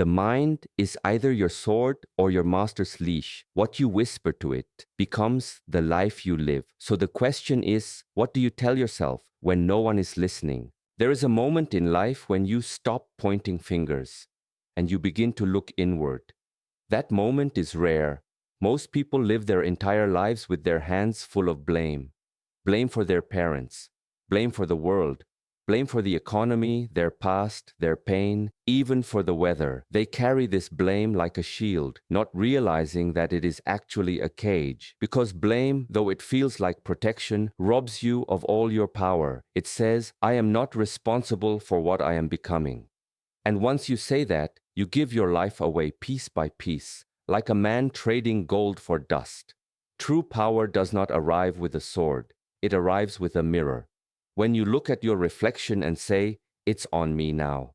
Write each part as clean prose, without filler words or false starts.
The mind is either your sword or your master's leash. What you whisper to it becomes the life you live. So the question is, what do you tell yourself when no one is listening? There is a moment in life when you stop pointing fingers and you begin to look inward. That moment is rare. Most people live their entire lives with their hands full of blame. Blame for their parents, blame for the world, blame for the economy, their past, their pain, even for the weather. They carry this blame like a shield, not realizing that it is actually a cage. Because blame, though it feels like protection, robs you of all your power. It says, I am not responsible for what I am becoming. And once you say that, you give your life away piece by piece, like a man trading gold for dust. True power does not arrive with a sword. It arrives with a mirror. When you look at your reflection and say, it's on me now.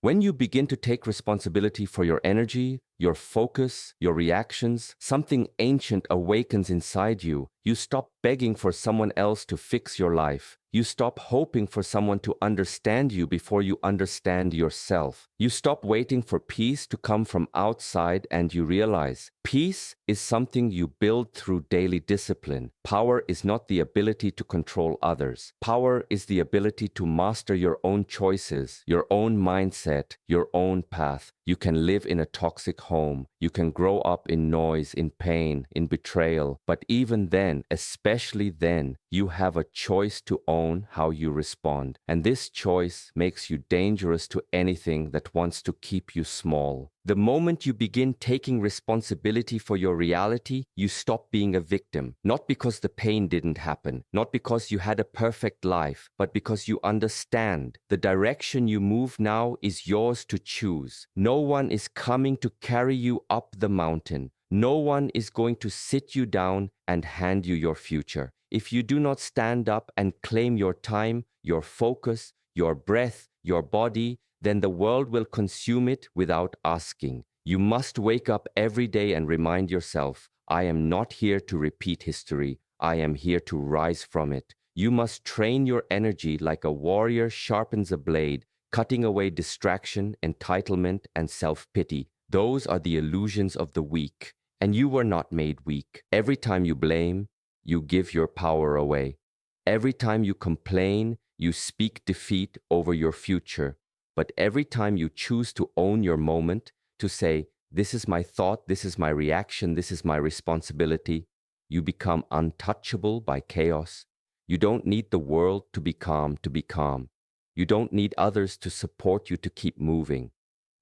When you begin to take responsibility for your energy, your focus, your reactions, something ancient awakens inside you. You stop begging for someone else to fix your life. You stop hoping for someone to understand you before you understand yourself. You stop waiting for peace to come from outside and you realize peace is something you build through daily discipline. Power is not the ability to control others. Power is the ability to master your own choices, your own mindset, your own path. You can live in a toxic home. You can grow up in noise, in pain, in betrayal. But even then, especially then, you have a choice to own how you respond. And this choice makes you dangerous to anything that wants to keep you small. The moment you begin taking responsibility for your reality, you stop being a victim. Not because the pain didn't happen, not because you had a perfect life, but because you understand the direction you move now is yours to choose. No one is coming to carry you up the mountain. No one is going to sit you down and hand you your future. If you do not stand up and claim your time, your focus, your breath, your body, then the world will consume it without asking. You must wake up every day and remind yourself, I am not here to repeat history. I am here to rise from it. You must train your energy like a warrior sharpens a blade, cutting away distraction, entitlement, and self-pity. Those are the illusions of the weak. And you were not made weak. Every time you blame, you give your power away. Every time you complain, you speak defeat over your future. But every time you choose to own your moment, to say, this is my thought, this is my reaction, this is my responsibility, you become untouchable by chaos. You don't need the world to be calm to be calm. You don't need others to support you to keep moving.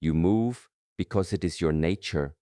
You move because it is your nature,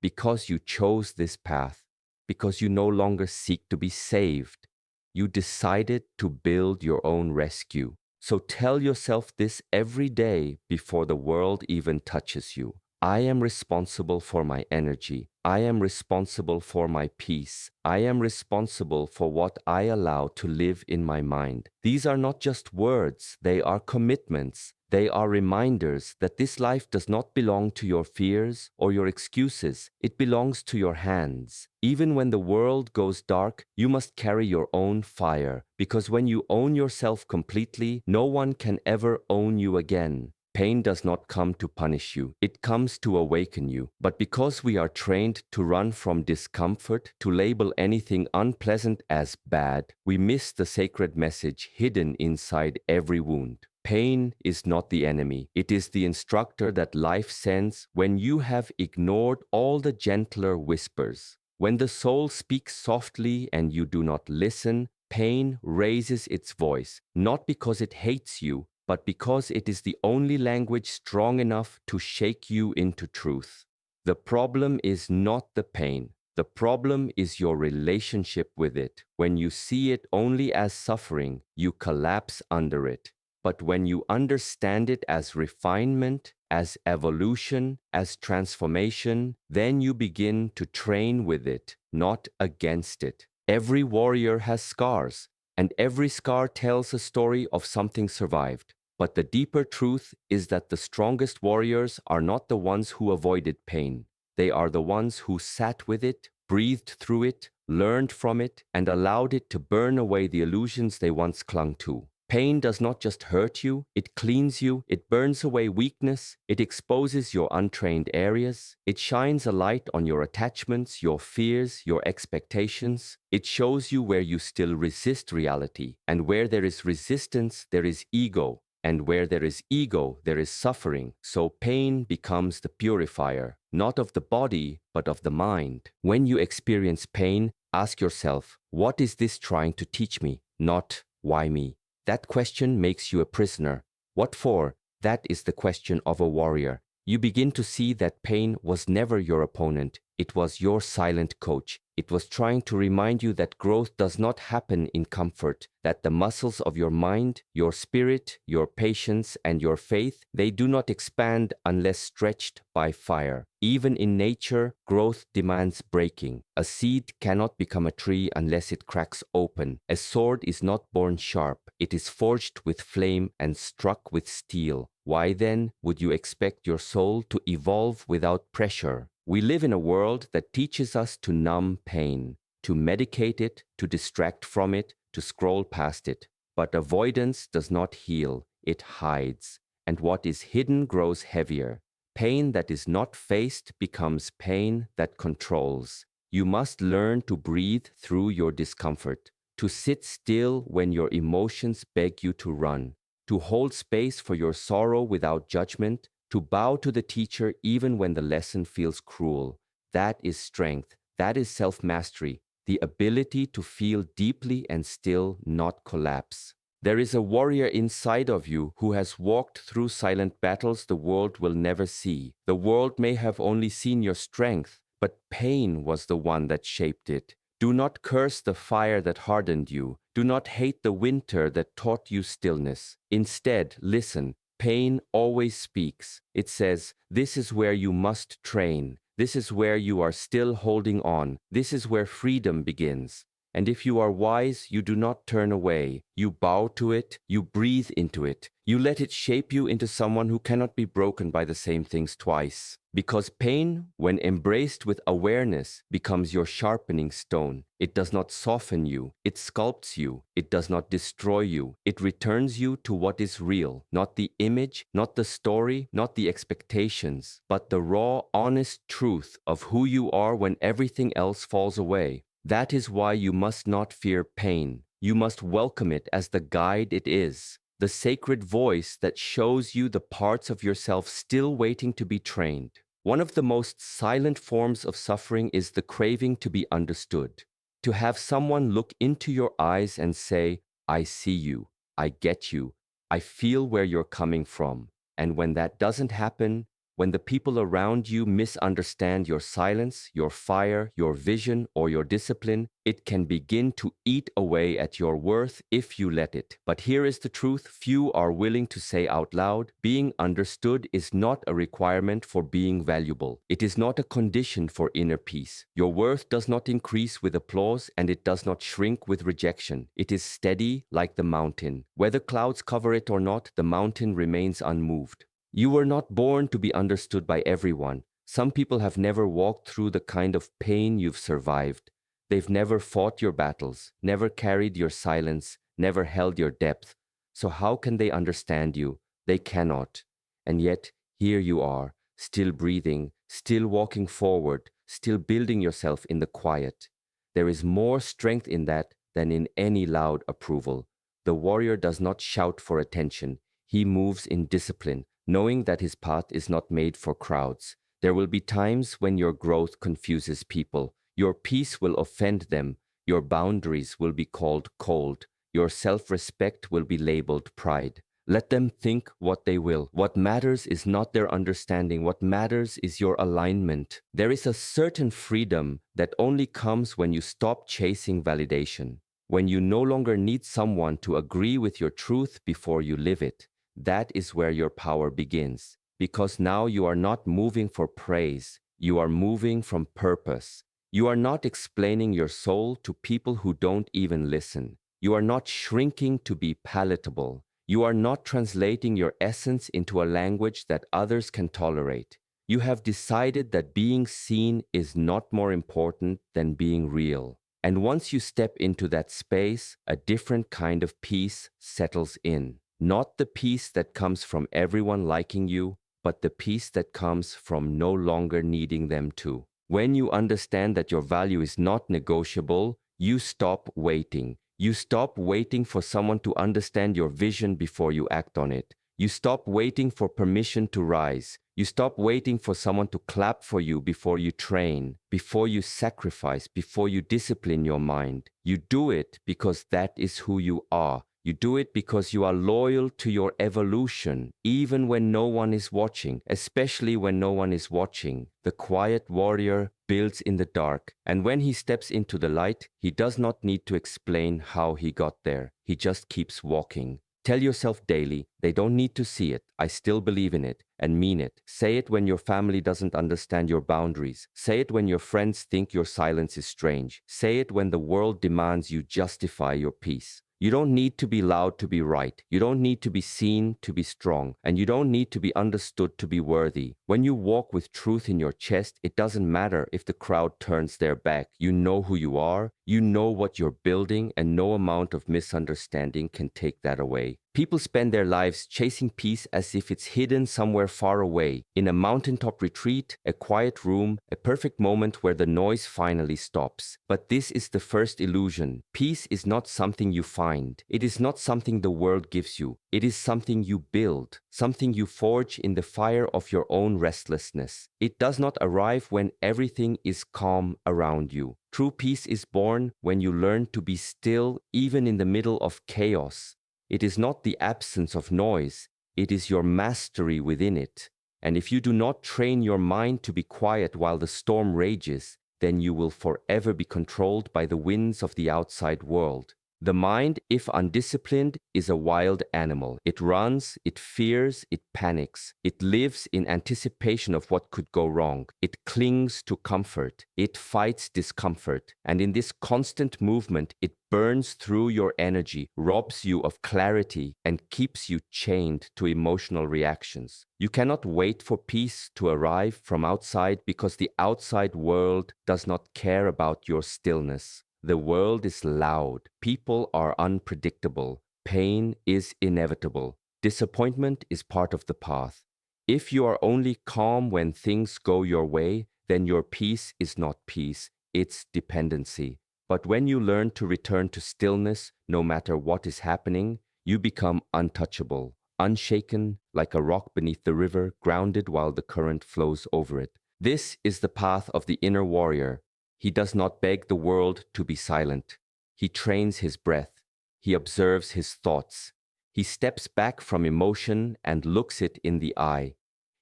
because you chose this path, because you no longer seek to be saved. You decided to build your own rescue. So tell yourself this every day before the world even touches you. I am responsible for my energy. I am responsible for my peace. I am responsible for what I allow to live in my mind. These are not just words, they are commitments. They are reminders that this life does not belong to your fears or your excuses. It belongs to your hands. Even when the world goes dark, you must carry your own fire, because when you own yourself completely, no one can ever own you again. Pain does not come to punish you. It comes to awaken you. But because we are trained to run from discomfort, to label anything unpleasant as bad, we miss the sacred message hidden inside every wound. Pain is not the enemy. It is the instructor that life sends when you have ignored all the gentler whispers. When the soul speaks softly and you do not listen, pain raises its voice, not because it hates you, but because it is the only language strong enough to shake you into truth. The problem is not the pain. The problem is your relationship with it. When you see it only as suffering, you collapse under it. But when you understand it as refinement, as evolution, as transformation, then you begin to train with it, not against it. Every warrior has scars, and every scar tells a story of something survived. But the deeper truth is that the strongest warriors are not the ones who avoided pain. They are the ones who sat with it, breathed through it, learned from it, and allowed it to burn away the illusions they once clung to. Pain does not just hurt you, it cleans you, it burns away weakness, it exposes your untrained areas, it shines a light on your attachments, your fears, your expectations. It shows you where you still resist reality, and where there is resistance, there is ego, and where there is ego, there is suffering. So pain becomes the purifier, not of the body, but of the mind. When you experience pain, ask yourself, what is this trying to teach me? Not, why me? That question makes you a prisoner. What for? That is the question of a warrior. You begin to see that pain was never your opponent. It was your silent coach. It was trying to remind you that growth does not happen in comfort, that the muscles of your mind, your spirit, your patience, and your faith, they do not expand unless stretched by fire. Even in nature, growth demands breaking. A seed cannot become a tree unless it cracks open. A sword is not born sharp. It is forged with flame and struck with steel. Why then would you expect your soul to evolve without pressure? We live in a world that teaches us to numb pain, to medicate it, to distract from it, to scroll past it. But avoidance does not heal, it hides. And what is hidden grows heavier. Pain that is not faced becomes pain that controls. You must learn to breathe through your discomfort, to sit still when your emotions beg you to run, to hold space for your sorrow without judgment, to bow to the teacher even when the lesson feels cruel. That is strength. That is self-mastery, the ability to feel deeply and still not collapse. There is a warrior inside of you who has walked through silent battles the world will never see. The world may have only seen your strength, but pain was the one that shaped it. Do not curse the fire that hardened you. Do not hate the winter that taught you stillness. Instead, listen. Pain always speaks. It says, this is where you must train. This is where you are still holding on. This is where freedom begins. And if you are wise, you do not turn away. You bow to it. You breathe into it. You let it shape you into someone who cannot be broken by the same things twice. Because pain, when embraced with awareness, becomes your sharpening stone. It does not soften you. It sculpts you. It does not destroy you. It returns you to what is real. Not the image, not the story, not the expectations, but the raw, honest truth of who you are when everything else falls away. That is why you must not fear pain. You must welcome it as the guide it is, the sacred voice that shows you the parts of yourself still waiting to be trained. One of the most silent forms of suffering is the craving to be understood, to have someone look into your eyes and say, I see you, I get you, I feel where you're coming from. And when that doesn't happen, when the people around you misunderstand your silence, your fire, your vision, or your discipline, it can begin to eat away at your worth if you let it. But here is the truth few are willing to say out loud: being understood is not a requirement for being valuable. It is not a condition for inner peace. Your worth does not increase with applause, and it does not shrink with rejection. It is steady like the mountain. Whether clouds cover it or not, the mountain remains unmoved. You were not born to be understood by everyone. Some people have never walked through the kind of pain you've survived. They've never fought your battles, never carried your silence, never held your depth. So how can they understand you? They cannot. And yet, here you are, still breathing, still walking forward, still building yourself in the quiet. There is more strength in that than in any loud approval. The warrior does not shout for attention. He moves in discipline, knowing that his path is not made for crowds. There will be times when your growth confuses people. Your peace will offend them. Your boundaries will be called cold. Your self-respect will be labeled pride. Let them think what they will. What matters is not their understanding. What matters is your alignment. There is a certain freedom that only comes when you stop chasing validation, when you no longer need someone to agree with your truth before you live it. That is where your power begins, because now you are not moving for praise, you are moving from purpose. You are not explaining your soul to people who don't even listen. You are not shrinking to be palatable. You are not translating your essence into a language that others can tolerate. You have decided that being seen is not more important than being real. And once you step into that space, a different kind of peace settles in. Not the peace that comes from everyone liking you, but the peace that comes from no longer needing them to. When you understand that your value is not negotiable, you stop waiting. You stop waiting for someone to understand your vision before you act on it. You stop waiting for permission to rise. You stop waiting for someone to clap for you before you train, before you sacrifice, before you discipline your mind. You do it because that is who you are. You do it because you are loyal to your evolution, even when no one is watching, especially when no one is watching. The quiet warrior builds in the dark, and when he steps into the light, he does not need to explain how he got there. He just keeps walking. Tell yourself daily, they don't need to see it. I still believe in it and mean it. Say it when your family doesn't understand your boundaries. Say it when your friends think your silence is strange. Say it when the world demands you justify your peace. You don't need to be loud to be right. You don't need to be seen to be strong. And you don't need to be understood to be worthy. When you walk with truth in your chest, it doesn't matter if the crowd turns their back. You know who you are. You know what you're building, and no amount of misunderstanding can take that away. People spend their lives chasing peace as if it's hidden somewhere far away, in a mountaintop retreat, a quiet room, a perfect moment where the noise finally stops. But this is the first illusion. Peace is not something you find. It is not something the world gives you. It is something you build, something you forge in the fire of your own restlessness. It does not arrive when everything is calm around you. True peace is born when you learn to be still even in the middle of chaos. It is not the absence of noise, it is your mastery within it. And if you do not train your mind to be quiet while the storm rages, then you will forever be controlled by the winds of the outside world. The mind, if undisciplined, is a wild animal. It runs, it fears, it panics. It lives in anticipation of what could go wrong. It clings to comfort. It fights discomfort. And in this constant movement, it burns through your energy, robs you of clarity, and keeps you chained to emotional reactions. You cannot wait for peace to arrive from outside because the outside world does not care about your stillness. The world is loud. People are unpredictable. Pain is inevitable. Disappointment is part of the path. If you are only calm when things go your way, then your peace is not peace, it's dependency. But when you learn to return to stillness, no matter what is happening, you become untouchable, unshaken, like a rock beneath the river, grounded while the current flows over it. This is the path of the inner warrior. He does not beg the world to be silent. He trains his breath. He observes his thoughts. He steps back from emotion and looks it in the eye.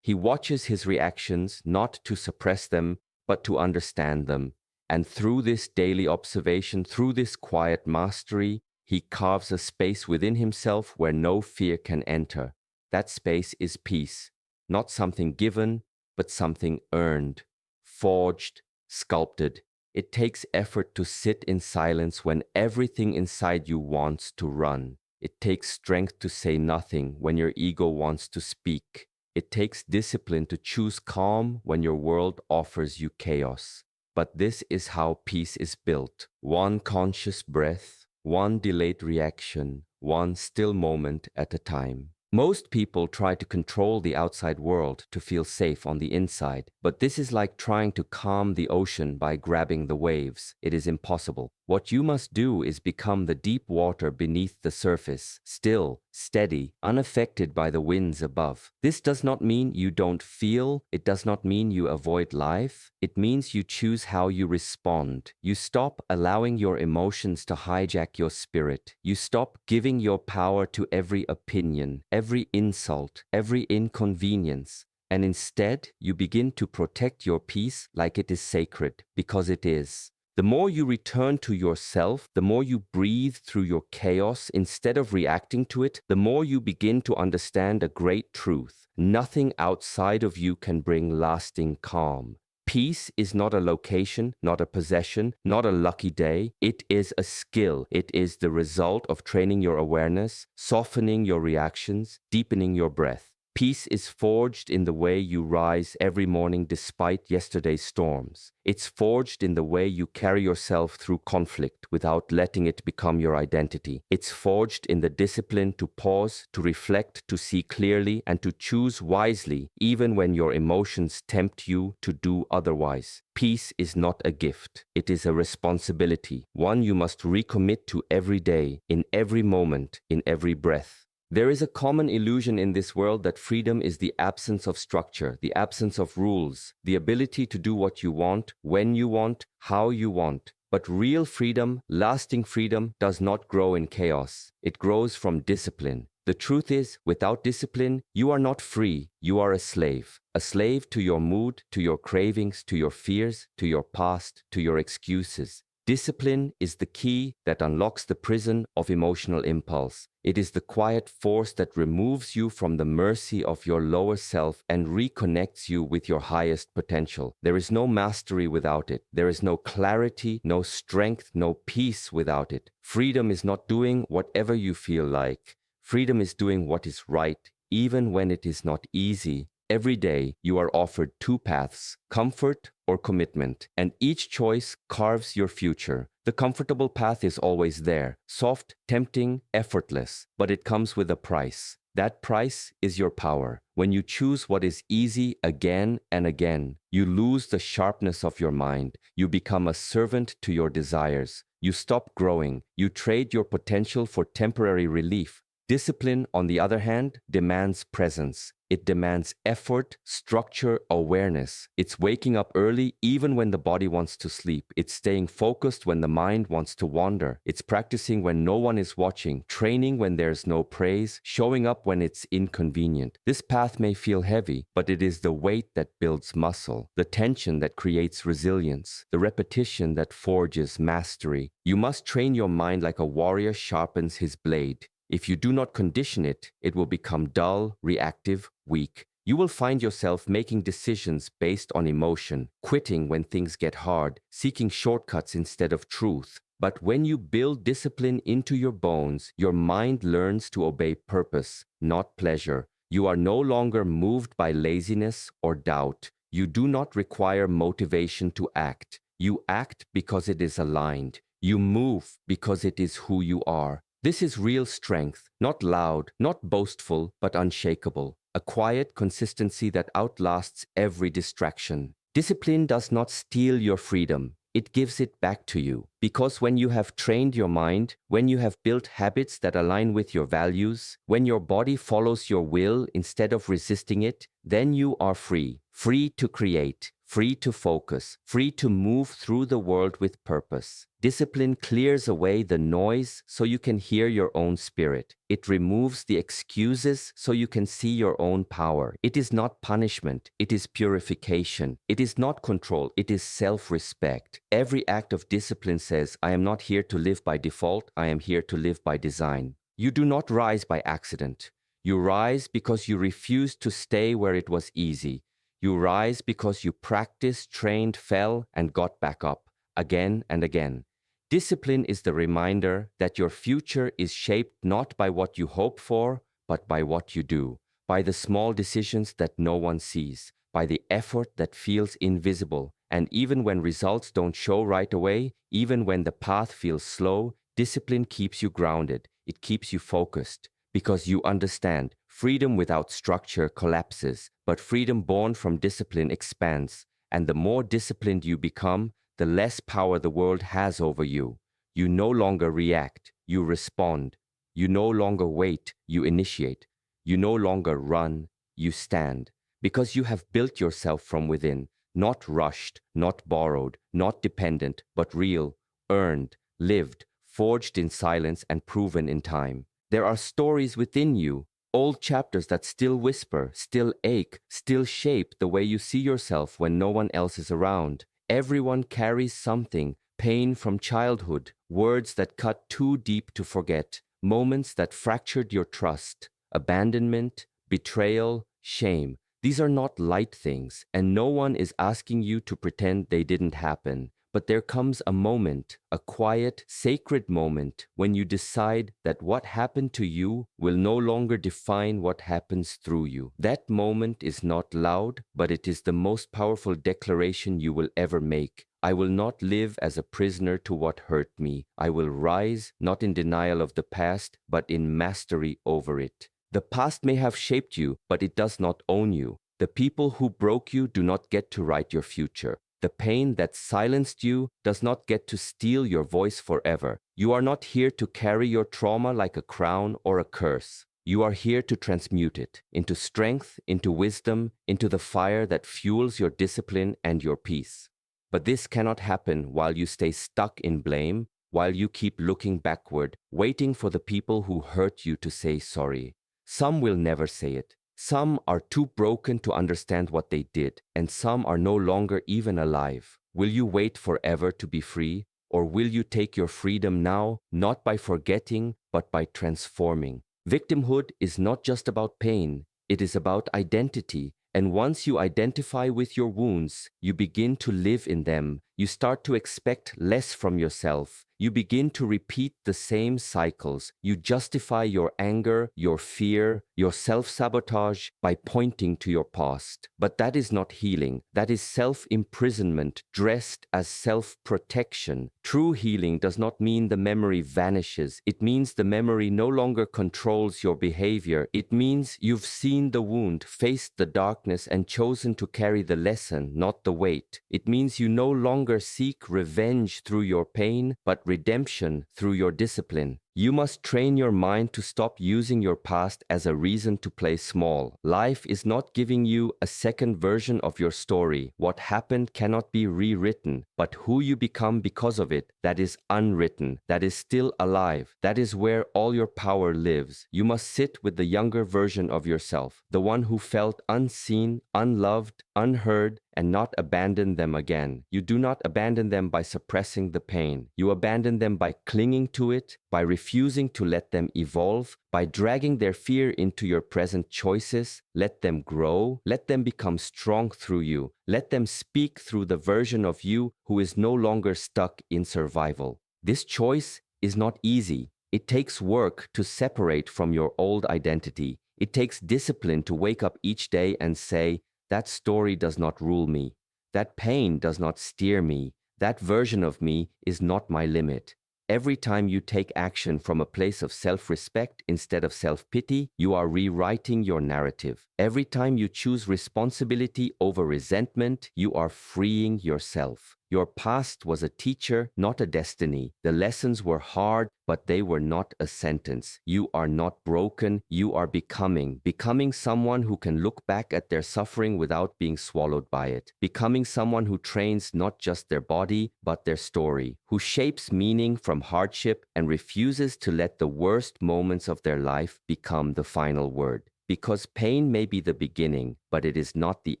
He watches his reactions not to suppress them, but to understand them. And through this daily observation, through this quiet mastery, he carves a space within himself where no fear can enter. That space is peace, not something given, but something earned, forged, sculpted. It takes effort to sit in silence when everything inside you wants to run. It takes strength to say nothing when your ego wants to speak. It takes discipline to choose calm when your world offers you chaos. But this is how peace is built. One conscious breath, one delayed reaction, one still moment at a time. Most people try to control the outside world to feel safe on the inside, but this is like trying to calm the ocean by grabbing the waves. It is impossible. What you must do is become the deep water beneath the surface, still, steady, unaffected by the winds above. This does not mean you don't feel. It does not mean you avoid life. It means you choose how you respond. You stop allowing your emotions to hijack your spirit. You stop giving your power to every opinion, every insult, every inconvenience. And instead, you begin to protect your peace like it is sacred, because it is. The more you return to yourself, the more you breathe through your chaos instead of reacting to it, the more you begin to understand a great truth. Nothing outside of you can bring lasting calm. Peace is not a location, not a possession, not a lucky day. It is a skill. It is the result of training your awareness, softening your reactions, deepening your breath. Peace is forged in the way you rise every morning despite yesterday's storms. It's forged in the way you carry yourself through conflict without letting it become your identity. It's forged in the discipline to pause, to reflect, to see clearly, and to choose wisely, even when your emotions tempt you to do otherwise. Peace is not a gift. It is a responsibility, one you must recommit to every day, in every moment, in every breath. There is a common illusion in this world that freedom is the absence of structure, the absence of rules, the ability to do what you want, when you want, how you want. But real freedom, lasting freedom, does not grow in chaos. It grows from discipline. The truth is, without discipline, you are not free. You are a slave to your mood, to your cravings, to your fears, to your past, to your excuses. Discipline is the key that unlocks the prison of emotional impulse. It is the quiet force that removes you from the mercy of your lower self and reconnects you with your highest potential. There is no mastery without it. There is no clarity, no strength, no peace without it. Freedom is not doing whatever you feel like. Freedom is doing what is right, even when it is not easy. Every day, you are offered two paths, comfort or commitment, and each choice carves your future. The comfortable path is always there, soft, tempting, effortless, but it comes with a price. That price is your power. When you choose what is easy again and again, you lose the sharpness of your mind. You become a servant to your desires. You stop growing. You trade your potential for temporary relief. Discipline, on the other hand, demands presence. It demands effort, structure, awareness. It's waking up early even when the body wants to sleep. It's staying focused when the mind wants to wander. It's practicing when no one is watching, training when there's no praise, showing up when it's inconvenient. This path may feel heavy, but it is the weight that builds muscle, the tension that creates resilience, the repetition that forges mastery. You must train your mind like a warrior sharpens his blade. If you do not condition it, it will become dull, reactive, weak. You will find yourself making decisions based on emotion, quitting when things get hard, seeking shortcuts instead of truth. But when you build discipline into your bones, your mind learns to obey purpose, not pleasure. You are no longer moved by laziness or doubt. You do not require motivation to act. You act because it is aligned. You move because it is who you are. This is real strength, not loud, not boastful, but unshakable. A quiet consistency that outlasts every distraction. Discipline does not steal your freedom. It gives it back to you. Because when you have trained your mind, when you have built habits that align with your values, when your body follows your will instead of resisting it, then you are free. Free to create, free to focus, free to move through the world with purpose. Discipline clears away the noise so you can hear your own spirit. It removes the excuses so you can see your own power. It is not punishment, it is purification. It is not control, it is self-respect. Every act of discipline says, I am not here to live by default, I am here to live by design. You do not rise by accident. You rise because you refuse to stay where it was easy. You rise because you practiced, trained, fell, and got back up again and again. Discipline is the reminder that your future is shaped not by what you hope for, but by what you do, by the small decisions that no one sees, by the effort that feels invisible. And even when results don't show right away, even when the path feels slow, discipline keeps you grounded. It keeps you focused. Because you understand, freedom without structure collapses, but freedom born from discipline expands. And the more disciplined you become, the less power the world has over you. You no longer react, you respond. You no longer wait, you initiate. You no longer run, you stand. Because you have built yourself from within, not rushed, not borrowed, not dependent, but real, earned, lived, forged in silence and proven in time. There are stories within you, old chapters that still whisper, still ache, still shape the way you see yourself when no one else is around. Everyone carries something, pain from childhood, words that cut too deep to forget, moments that fractured your trust, abandonment, betrayal, shame. These are not light things, and no one is asking you to pretend they didn't happen. But there comes a moment, a quiet, sacred moment, when you decide that what happened to you will no longer define what happens through you. That moment is not loud, but it is the most powerful declaration you will ever make. I will not live as a prisoner to what hurt me. I will rise, not in denial of the past, but in mastery over it. The past may have shaped you, but it does not own you. The people who broke you do not get to write your future. The pain that silenced you does not get to steal your voice forever. You are not here to carry your trauma like a crown or a curse. You are here to transmute it into strength, into wisdom, into the fire that fuels your discipline and your peace. But this cannot happen while you stay stuck in blame, while you keep looking backward, waiting for the people who hurt you to say sorry. Some will never say it. Some are too broken to understand what they did, and some are no longer even alive. Will you wait forever to be free, or will you take your freedom now, not by forgetting, but by transforming? Victimhood is not just about pain, it is about identity. And once you identify with your wounds, you begin to live in them. You start to expect less from yourself. You begin to repeat the same cycles. You justify your anger, your fear, your self-sabotage by pointing to your past. But that is not healing. That is self-imprisonment dressed as self-protection. True healing does not mean the memory vanishes. It means the memory no longer controls your behavior. It means you've seen the wound, faced the darkness, and chosen to carry the lesson, not the weight. It means you no longer seek revenge through your pain, but redemption through your discipline. You must train your mind to stop using your past as a reason to play small. Life is not giving you a second version of your story. What happened cannot be rewritten, but who you become because of it, that is unwritten, that is still alive. That is where all your power lives. You must sit with the younger version of yourself, the one who felt unseen, unloved, unheard, and not abandon them again. You do not abandon them by suppressing the pain. You abandon them by clinging to it, by refusing to let them evolve, by dragging their fear into your present choices. Let them grow. Let them become strong through you. Let them speak through the version of you who is no longer stuck in survival. This choice is not easy. It takes work to separate from your old identity. It takes discipline to wake up each day and say, that story does not rule me. That pain does not steer me. That version of me is not my limit. Every time you take action from a place of self-respect instead of self-pity, you are rewriting your narrative. Every time you choose responsibility over resentment, you are freeing yourself. Your past was a teacher, not a destiny. The lessons were hard, but they were not a sentence. You are not broken, you are becoming someone who can look back at their suffering without being swallowed by it. Becoming someone who trains not just their body, but their story, who shapes meaning from hardship and refuses to let the worst moments of their life become the final word. Because pain may be the beginning, but it is not the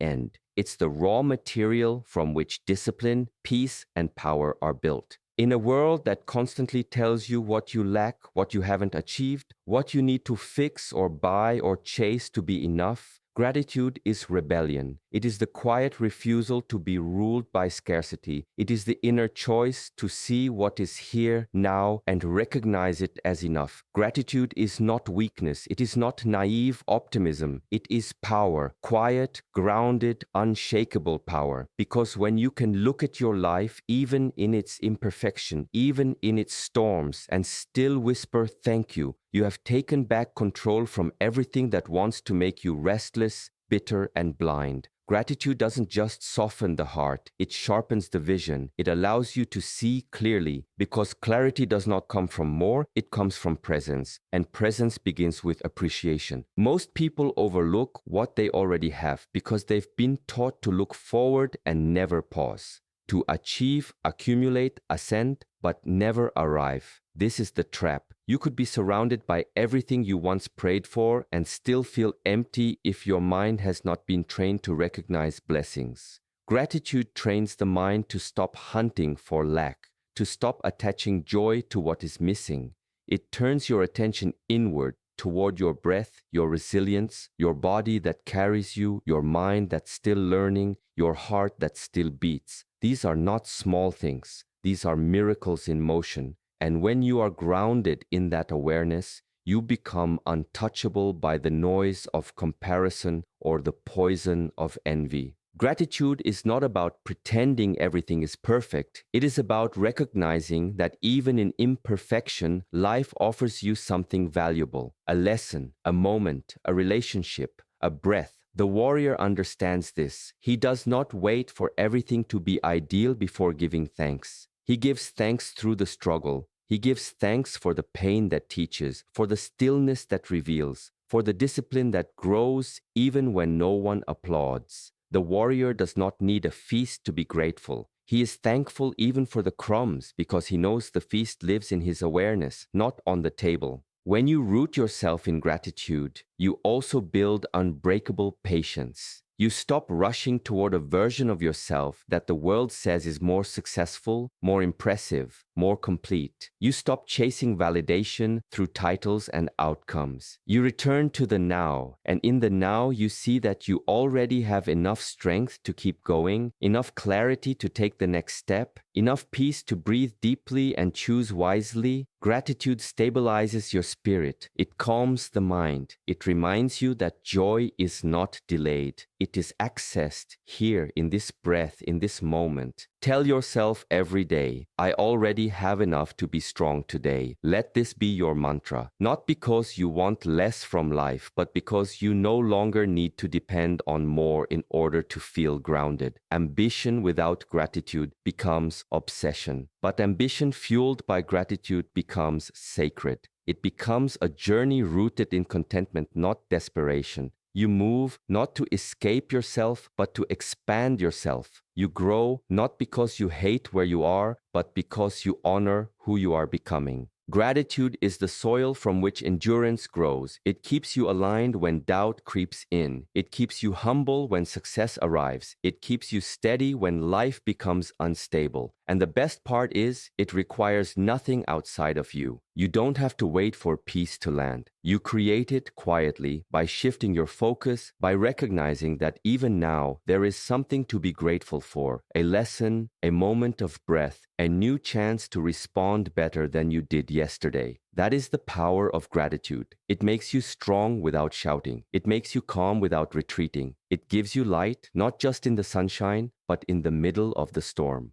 end. It's the raw material from which discipline, peace, and power are built. In a world that constantly tells you what you lack, what you haven't achieved, what you need to fix or buy or chase to be enough, gratitude is rebellion. It is the quiet refusal to be ruled by scarcity. It is the inner choice to see what is here now and recognize it as enough. Gratitude is not weakness. It is not naive optimism. It is power, quiet, grounded, unshakable power. Because when you can look at your life, even in its imperfection, even in its storms, and still whisper thank you, you have taken back control from everything that wants to make you restless, bitter, and blind. Gratitude doesn't just soften the heart, it sharpens the vision. It allows you to see clearly, because clarity does not come from more, it comes from presence. And presence begins with appreciation. Most people overlook what they already have because they've been taught to look forward and never pause. To achieve, accumulate, ascend, but never arrive. This is the trap. You could be surrounded by everything you once prayed for and still feel empty if your mind has not been trained to recognize blessings. Gratitude trains the mind to stop hunting for lack, to stop attaching joy to what is missing. It turns your attention inward, toward your breath, your resilience, your body that carries you, your mind that's still learning, your heart that still beats. These are not small things. These are miracles in motion. And when you are grounded in that awareness, you become untouchable by the noise of comparison or the poison of envy. Gratitude is not about pretending everything is perfect. It is about recognizing that even in imperfection, life offers you something valuable, a lesson, a moment, a relationship, a breath. The warrior understands this. He does not wait for everything to be ideal before giving thanks. He gives thanks through the struggle. He gives thanks for the pain that teaches, for the stillness that reveals, for the discipline that grows even when no one applauds. The warrior does not need a feast to be grateful. He is thankful even for the crumbs because he knows the feast lives in his awareness, not on the table. When you root yourself in gratitude, you also build unbreakable patience. You stop rushing toward a version of yourself that the world says is more successful, more impressive, more complete. You stop chasing validation through titles and outcomes. You return to the now, and in the now you see that you already have enough strength to keep going, enough clarity to take the next step, enough peace to breathe deeply and choose wisely. Gratitude stabilizes your spirit. It calms the mind. It reminds you that joy is not delayed. It is accessed here in this breath, in this moment. Tell yourself every day, I already have enough to be strong today. Let this be your mantra. Not because you want less from life, but because you no longer need to depend on more in order to feel grounded. Ambition without gratitude becomes obsession. But ambition fueled by gratitude becomes sacred. It becomes a journey rooted in contentment, not desperation. You move not to escape yourself, but to expand yourself. You grow not because you hate where you are, but because you honor who you are becoming. Gratitude is the soil from which endurance grows. It keeps you aligned when doubt creeps in. It keeps you humble when success arrives. It keeps you steady when life becomes unstable. And the best part is, it requires nothing outside of you. You don't have to wait for peace to land. You create it quietly by shifting your focus, by recognizing that even now there is something to be grateful for, a lesson, a moment of breath, a new chance to respond better than you did yesterday. That is the power of gratitude. It makes you strong without shouting. It makes you calm without retreating. It gives you light, not just in the sunshine, but in the middle of the storm.